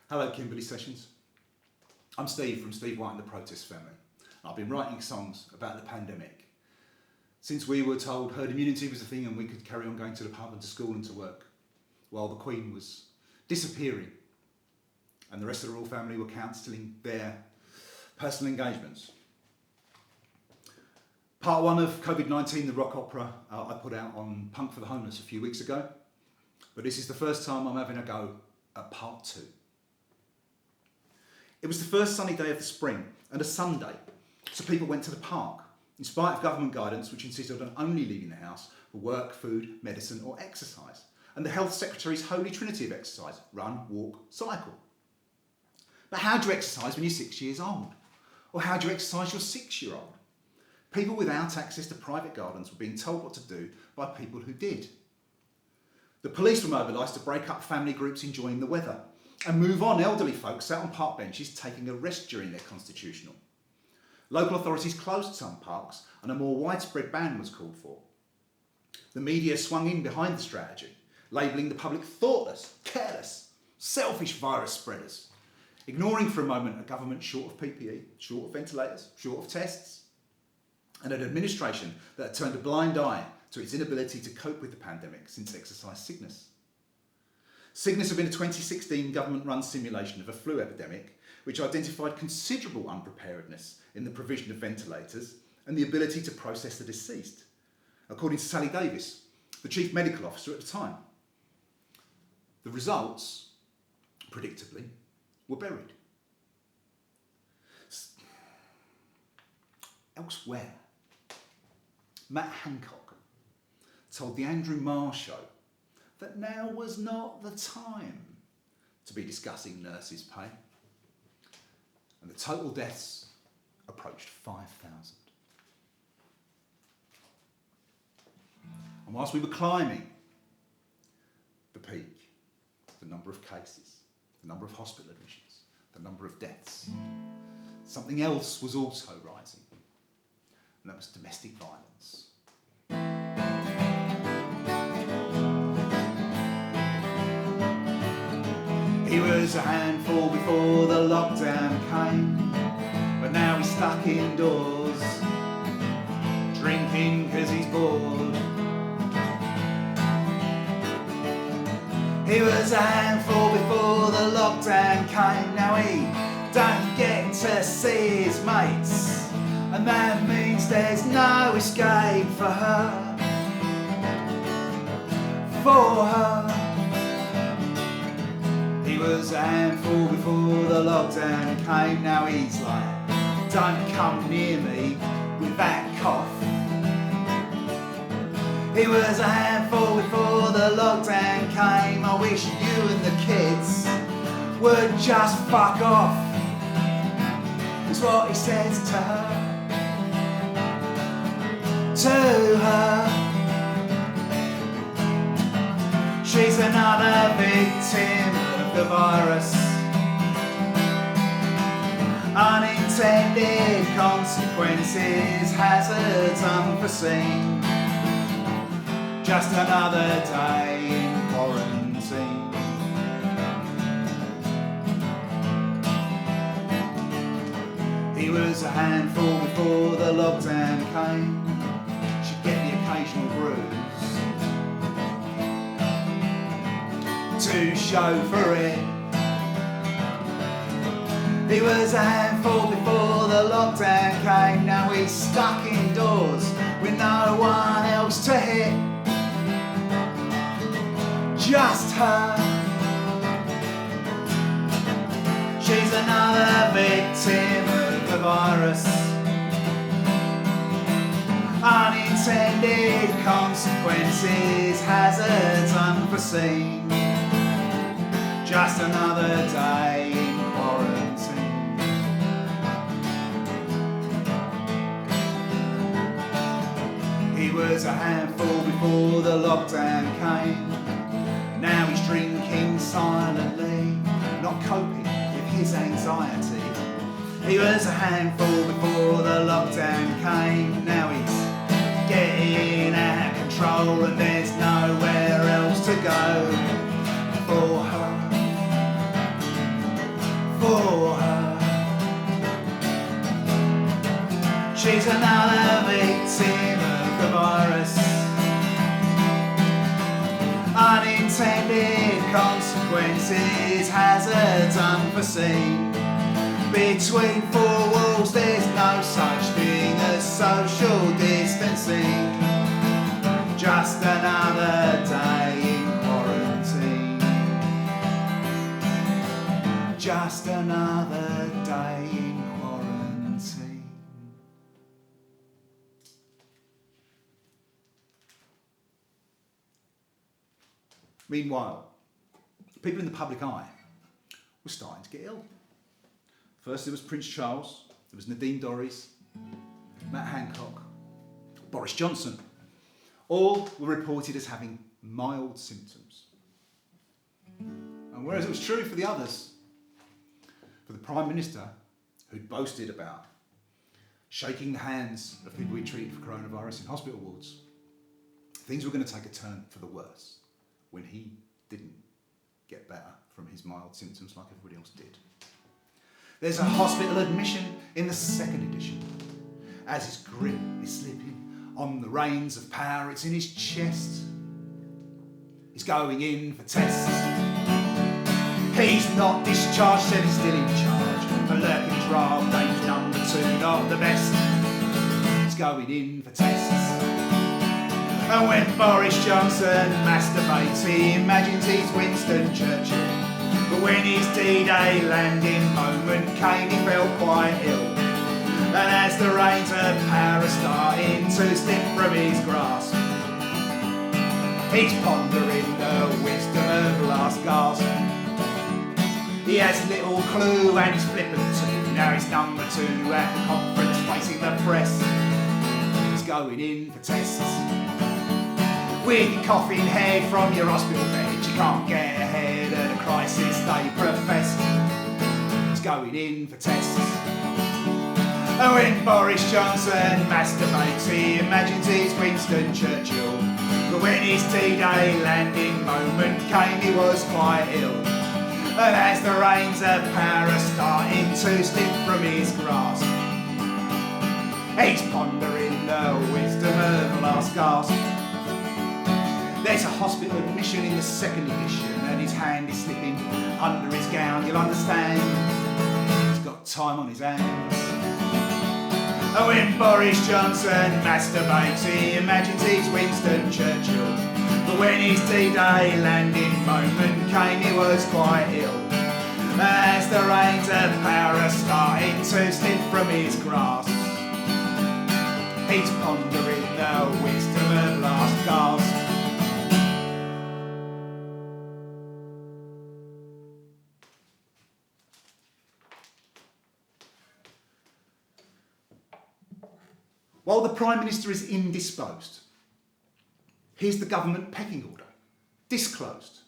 Hello, Kimberley Sessions. I'm Steve from Steve White and the Protest Family. I've been writing songs about the pandemic since we were told herd immunity was a thing and we could carry on going to the pub and to school and to work, while the Queen was disappearing and the rest of the royal family were counselling their personal engagements. Part one of COVID-19, the rock opera, I put out on Punk for the Homeless a few weeks ago, but this is the first time I'm having a go at part two. It was the first sunny day of the spring and a Sunday, so people went to the park, in spite of government guidance which insisted on only leaving the house for work, food, medicine or exercise, and the Health Secretary's holy trinity of exercise: run, walk, cycle. But how do you exercise when you're 6 years old? Or how do you exercise your 6-year-old? People without access to private gardens were being told what to do by people who did. The police were mobilised to break up family groups enjoying the weather and move on elderly folks sat on park benches taking a rest during their constitutional. Local authorities closed some parks and a more widespread ban was called for. The media swung in behind the strategy, labelling the public thoughtless, careless, selfish virus spreaders, ignoring for a moment a government short of PPE, short of ventilators, short of tests, and an administration that had turned a blind eye to its inability to cope with the pandemic since exercise sickness. Cygnus had been a 2016 government-run simulation of a flu epidemic which identified considerable unpreparedness in the provision of ventilators and the ability to process the deceased, according to Sally Davis, the chief medical officer at the time. The results, predictably, were buried. Elsewhere, Matt Hancock told the Andrew Marr show that now was not the time to be discussing nurses' pay, and the total deaths approached 5,000. And whilst we were climbing the peak, the number of cases, the number of hospital admissions, the number of deaths, something else was also rising, and that was domestic violence. He was a handful before the lockdown came, but now he's stuck indoors, drinking 'cause he's bored. He was a handful before the lockdown came, now he don't get to see his mates, and that means there's no escape for her, for her. He was a handful before the lockdown came, now he's like, don't come near me with that cough. He was a handful before the lockdown came, I wish you and the kids would just fuck off, is what he says to her, to her. She's another victim of the virus, unintended consequences, hazards unforeseen, just another day in quarantine. He was a handful before the lockdown came, she'd get the occasional bruise to show for it. He was a handful before the lockdown came, now he's stuck indoors with no one else to hit, just her. She's another victim of the virus, unintended consequences, hazards unforeseen, just another day in quarantine. He was a handful before the lockdown came, now he's drinking silently, not coping with his anxiety. He was a handful before the lockdown came, now he's getting out of control and there's nowhere else to go for her. There's another victim of the virus. Unintended consequences, hazards unforeseen. Between four walls there's no such thing as social distancing. Just another day in quarantine. Just another day in quarantine. Meanwhile, people in the public eye were starting to get ill. First there was Prince Charles, there was Nadine Dorries, Matt Hancock, Boris Johnson. All were reported as having mild symptoms. And whereas it was true for the others, for the Prime Minister, who'd boasted about shaking the hands of people he treated for coronavirus in hospital wards, things were going to take a turn for the worse when he didn't get better from his mild symptoms like everybody else did. There's a hospital admission in the second edition. As his grip is slipping on the reins of power, it's in his chest. He's going in for tests. He's not discharged, said he's still in charge. A lurking trial, danger number 2, not the best. He's going in for tests. And when Boris Johnson masturbates, he imagines he's Winston Churchill. But when his D-Day landing moment came, he felt quite ill. And as the reins of power are starting to slip from his grasp, he's pondering the wisdom of last gasp. He has little clue and he's flippant too. Now he's number 2 at the conference facing the press. He's going in for tests. With your coughing head from your hospital bed, you can't get ahead of the crisis they profess. He's going in for tests. And when Boris Johnson masturbates, he imagines he's Winston Churchill. But when his D-Day landing moment came, he was quite ill. And as the reins of power are starting to slip from his grasp, he's pondering the wisdom of last gasp. There's a hospital admission in the second edition, and his hand is slipping under his gown. You'll understand, he's got time on his hands. And when Boris Johnson masturbates, he imagines he's Winston Churchill. But when his D-Day landing moment came, he was quite ill. As the reins of power are starting to slip from his grasp, he's pondering the wisdom of last gasp. While the Prime Minister is indisposed, here's the government pecking order, disclosed.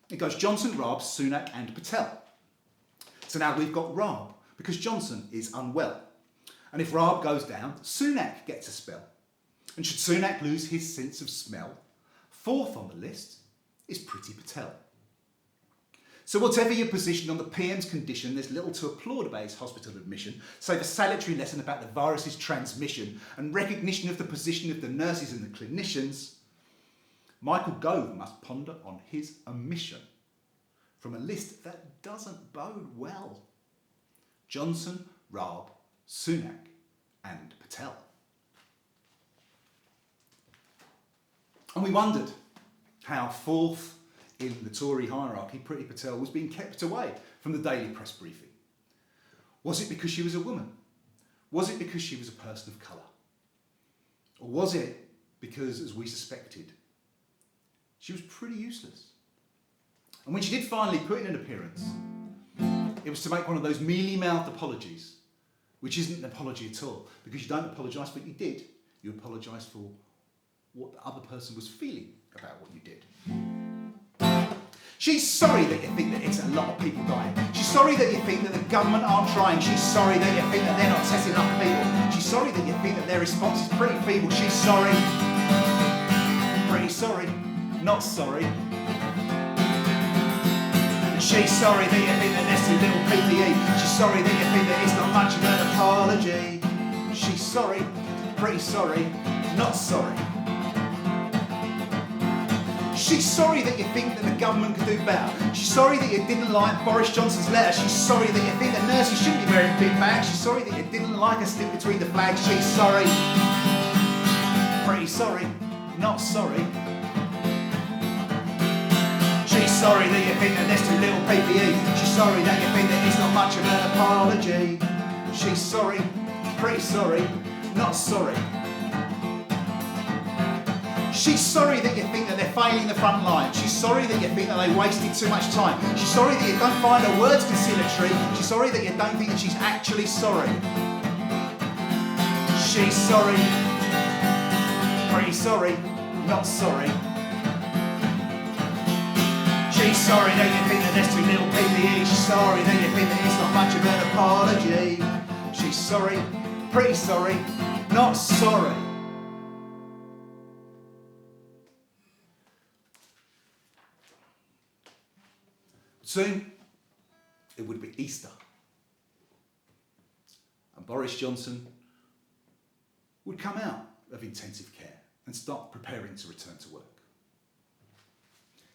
It goes Johnson, Raab, Sunak and Patel. So now we've got Raab, because Johnson is unwell. And if Raab goes down, Sunak gets a spell. And should Sunak lose his sense of smell, 4th on the list is Priti Patel. So whatever your position on the PM's condition, there's little to applaud about his hospital admission, save a salutary lesson about the virus's transmission and recognition of the position of the nurses and the clinicians. Michael Gove must ponder on his omission from a list that doesn't bode well. Johnson, Raab, Sunak and Patel. And we wondered how 4th in the Tory hierarchy, Priti Patel was being kept away from the daily press briefing. Was it because she was a woman? Was it because she was a person of colour? Or was it because, as we suspected, she was pretty useless? And when she did finally put in an appearance, it was to make one of those mealy-mouthed apologies, which isn't an apology at all, because you don't apologise for what you did, you apologise for what the other person was feeling about what you did. She's sorry that you think that it's a lot of people dying. She's sorry that you think that the government aren't trying. She's sorry that you think that they're not testing enough people. She's sorry that you think that their response is pretty feeble. She's sorry. Pretty sorry. Not sorry. She's sorry that you think that there's too little PPE. She's sorry that you think that it's not much of an apology. She's sorry, pretty sorry, not sorry. She's sorry that you think that the government could do better. She's sorry that you didn't like Boris Johnson's letter. She's sorry that you think that nurses shouldn't be wearing big bags. She's sorry that you didn't like a slip between the flags. She's sorry, pretty sorry, not sorry. She's sorry that you think that there's too little PPE. She's sorry that you think that it's not much of an apology. She's sorry, pretty sorry, not sorry. She's sorry that you think that they're failing the front line. She's sorry that you think that they wasted too much time. She's sorry that you don't find her words conciliatory. She's sorry that you don't think that she's actually sorry. She's sorry, pretty sorry, not sorry. She's sorry that you think that there's too little PPE. She's sorry that you think that it's not much of an apology. She's sorry, pretty sorry, not sorry. Soon, it would be Easter. And Boris Johnson would come out of intensive care and start preparing to return to work.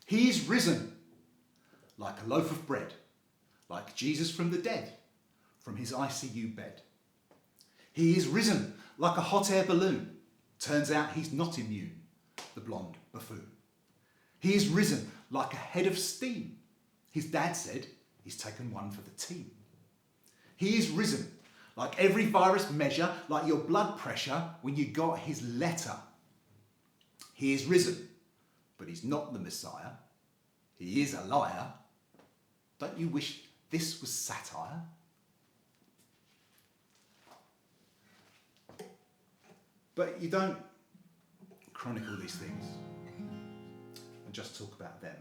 He is risen like a loaf of bread, like Jesus from the dead, from his ICU bed. He is risen like a hot air balloon. Turns out he's not immune, the blonde buffoon. He is risen like a head of steam. His dad said he's taken one for the team. He is risen like every virus measure, like your blood pressure when you got his letter. He is risen, but he's not the Messiah. He is a liar. Don't you wish this was satire? But you don't chronicle these things and just talk about them.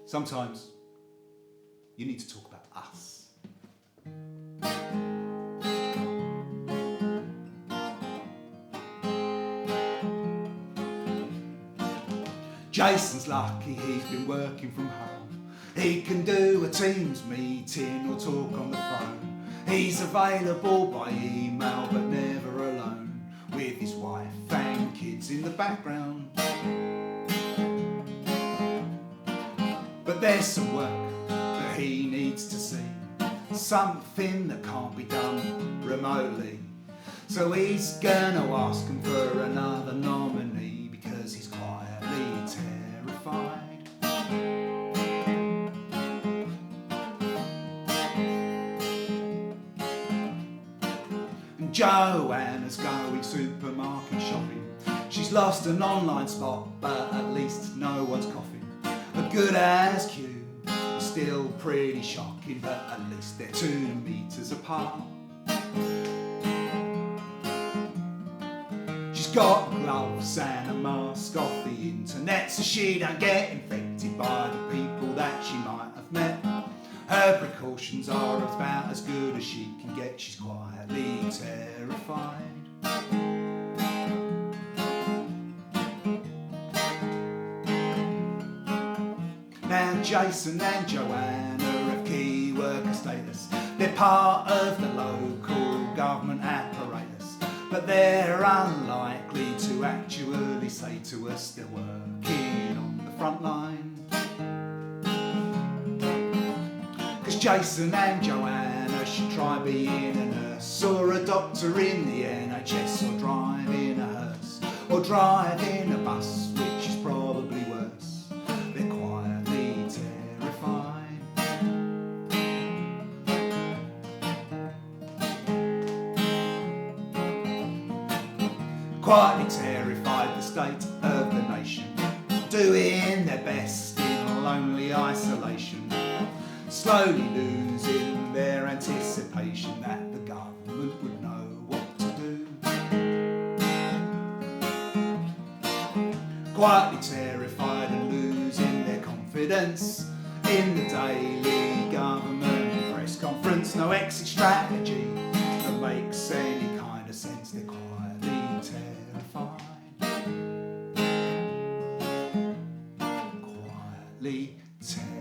Sometimes you need to talk about us. Jason's lucky he's been working from home. He can do a Teams meeting or talk on the phone. He's available by email but never alone, with his wife and kids in the background. But there's some work that he needs to see, something that can't be done remotely. So he's gonna ask him for another nominee because he's quietly terrified. And Joanne is going supermarket shopping. She's lost an online spot, but at least no one's coughing. A good as queue, still pretty shocking, but at least they're 2 meters apart. She's got gloves and a mask off the internet so she don't get infected by the people that she might have met. Her precautions are about as good as she can get. She's quietly terrified. Now Jason and Joanne are of key worker status. They're part of the local government apparatus, but they're unlikely to actually say to us they're working on the front line. 'Cause Jason and Joanne should try being a nurse or a doctor in the NHS, or driving a hearse, or driving a bus, which is probably worse. They're quietly terrified. Quietly terrified, the state of the nation, doing their best in lonely isolation, slowly losing their anticipation that the government would know what to do. Quietly terrified and losing their confidence in the daily government press conference. No exit strategy that makes any kind of sense. They're quietly terrified. Quietly terrified.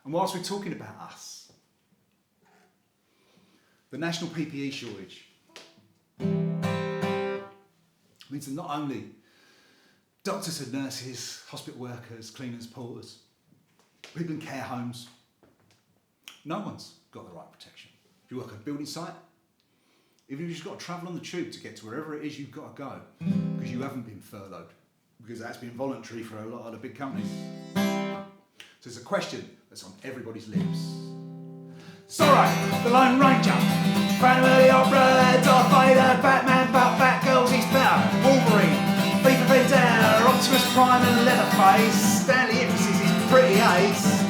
And whilst we're talking about us, the national PPE shortage means that not only doctors and nurses, hospital workers, cleaners, porters, people in care homes, no one's got the right protection. If you work at a building site, even if you've just got to travel on the tube to get to wherever it is you've got to go, because you haven't been furloughed, because that's been voluntary for a lot of the big companies. So it's a question that's on everybody's lips. Zorro, the Lone Ranger, Phantom of the Opera, Darth Vader, Batman, Batgirl, he's better, Wolverine, FIFA Vendetta, Optimus Prime and Leatherface, Stanley Ipkiss is pretty ace,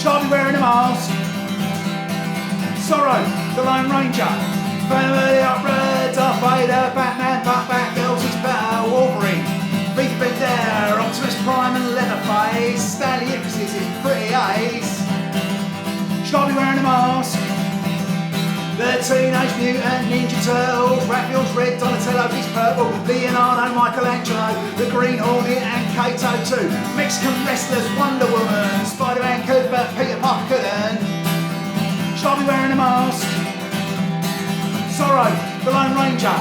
Sharpie wearing a mask, Zorro, the Lone Ranger, Phantom of the Opera, Darth Vader, Batman, Batgirl, he's better, Wolverine, FIFA Vendetta, Optimus Prime and Leatherface, Stanley Ipkiss is pretty ace, Sharpie wearing a mask, the Teenage Mutant Ninja Turtles, Raphael's red, Donatello he's purple, Leonardo, Michelangelo, the Green Hornet and Kato too, Mexican wrestlers, Wonder Woman, Spider-Man could but Peter Parker couldn't, Sharpie wearing a mask, Zorro, the Lone Ranger,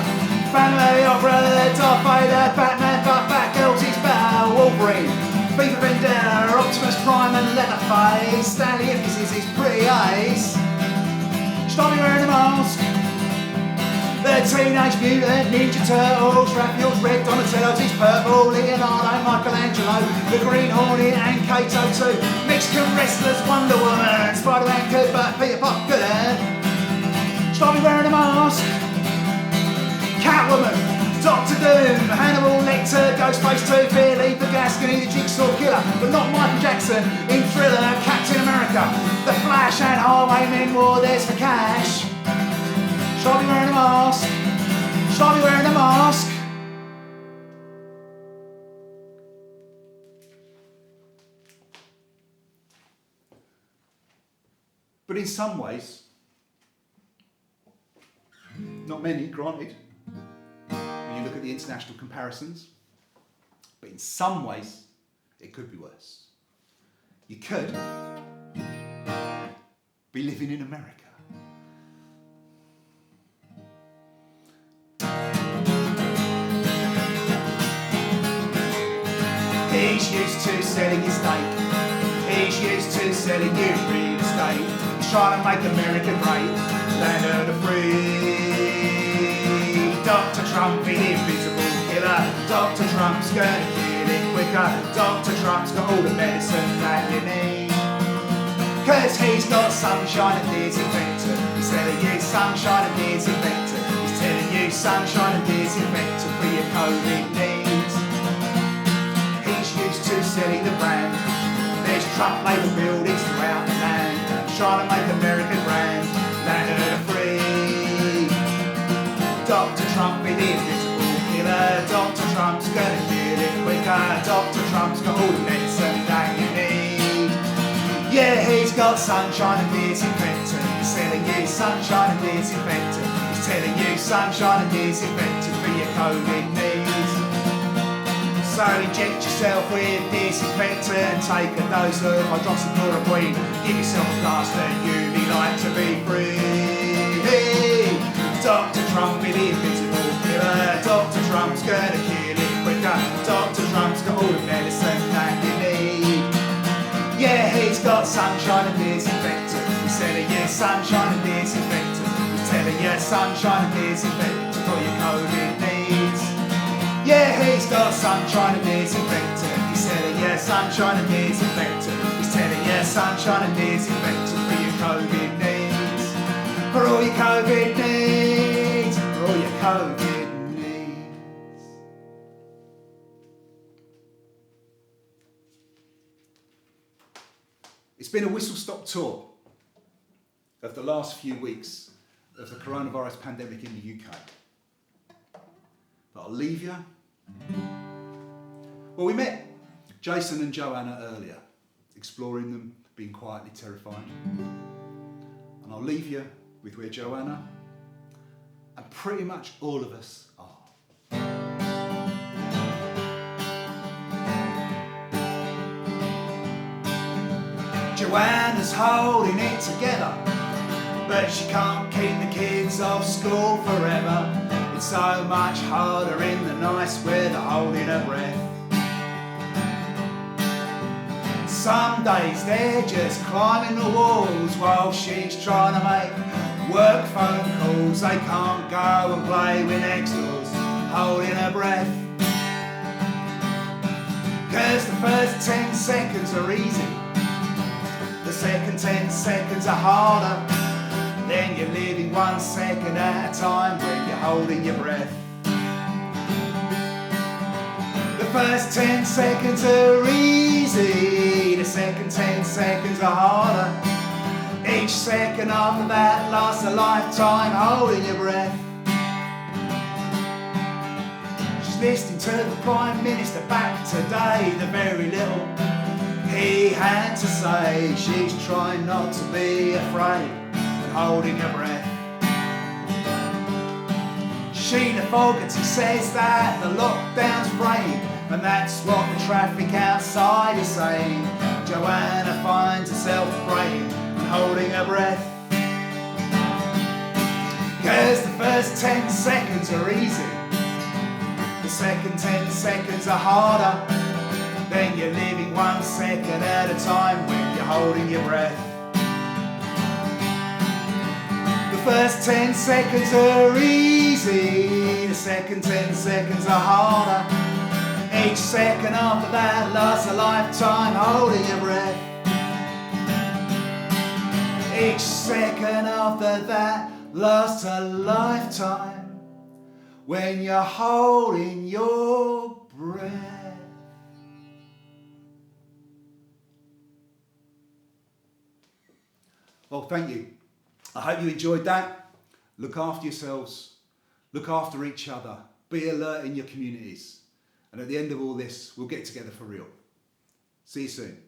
Phantom of the Opera, Darth Vader, Batman, Batgirl, he's better, Wolverine, FIFA Vendetta, Optimus Prime and Leatherface, Stanley Ipkiss is pretty ace, Sharpie wearing a mask, the Teenage Mutant Ninja Turtles, Raphael's red, Donatello's he's purple, Leonardo, Michelangelo, the Green Hornet and Kato too, Mexican wrestlers, Wonder Woman, Spider-Man could but Peter Parker couldn't, Sharpie wearing a mask, Catwoman, Doctor Doom, Hannibal Lecter, Ghostface 2, Billy Gascony, the Jigsaw Killer, but not Michael Jackson in Thriller, Captain America, The Flash and Highwaymen War, there's for cash. Sharpie wearing a mask, Sharpie wearing a mask. But in some ways, not many, granted, when you look at the international comparisons, but in some ways, it could be worse. You could be living in America. He's used to selling his steak. He's used to selling you real estate. He's trying to make America great, land of the free. Dr. Trump, the invisible killer. Dr. Trump's gonna kill it quicker. Dr. Trump's got all the medicine that you need. Cause he's got sunshine and disinfectant. He's telling you sunshine and disinfectant. He's telling you sunshine and disinfectant for your COVID needs. He's used to selling the brand. There's Trump label buildings throughout the land, trying to make America grand, land of the free. Dr. Trump be the invisible killer. Dr. Trump's gonna kill it quicker. Dr. Trump's got all the medicine that you need. Yeah, he's got sunshine and disinfectant. He's telling you sunshine and disinfectant. He's telling you sunshine and disinfectant for your COVID needs. So inject yourself with disinfectant, take a dose of hydroxychloroquine, give yourself a glass that you'd like to be free. Dr. Trump be the invisible killer. Dr. Trump's gonna kill it quicker. Dr. Trump's got all the medicine that you need. Yeah, he's got sunshine and disinfectant. He's telling you sunshine and disinfectant. He's telling you sunshine and disinfectant for your COVID needs. Yeah, he's got sunshine and disinfectant. He's telling you sunshine and disinfectant. He's telling you sunshine and disinfectant for your COVID needs. For all your COVID needs. For all your COVID needs. It's been a whistle-stop tour of the last few weeks of the coronavirus pandemic in the UK. But I'll leave you. Well, we met Jason and Joanna earlier, exploring them, being quietly terrified. And I'll leave you with where Joanna and pretty much all of us are. Joanne's holding it together, but she can't keep the kids off school forever. It's so much harder in the nice weather holding her breath. Some days they're just climbing the walls while she's trying to make work phone calls. They can't go and play with next doors holding her breath. 'Cause the first 10 seconds are easy, the second 10 seconds are harder. Then you're living 1 second at a time when you're holding your breath. The first 10 seconds are easy, the second 10 seconds are harder. Each second after that lasts a lifetime holding your breath. She's listening to the Prime Minister back today, the very little he had to say. She's trying not to be afraid and holding her breath. Sheena Fogarty says that the lockdown's fraying, and that's what the traffic outside is saying. Joanna finds herself praying and holding her breath. 'Cause the first 10 seconds are easy, the second 10 seconds are harder. Then you're living 1 second at a time when you're holding your breath. The first 10 seconds are easy, the second 10 seconds are harder. Each second after that lasts a lifetime holding your breath. Each second after that lasts a lifetime when you're holding your breath. Well, thank you. I hope you enjoyed that. Look after yourselves, look after each other, be alert in your communities. And at the end of all this, we'll get together for real. See you soon.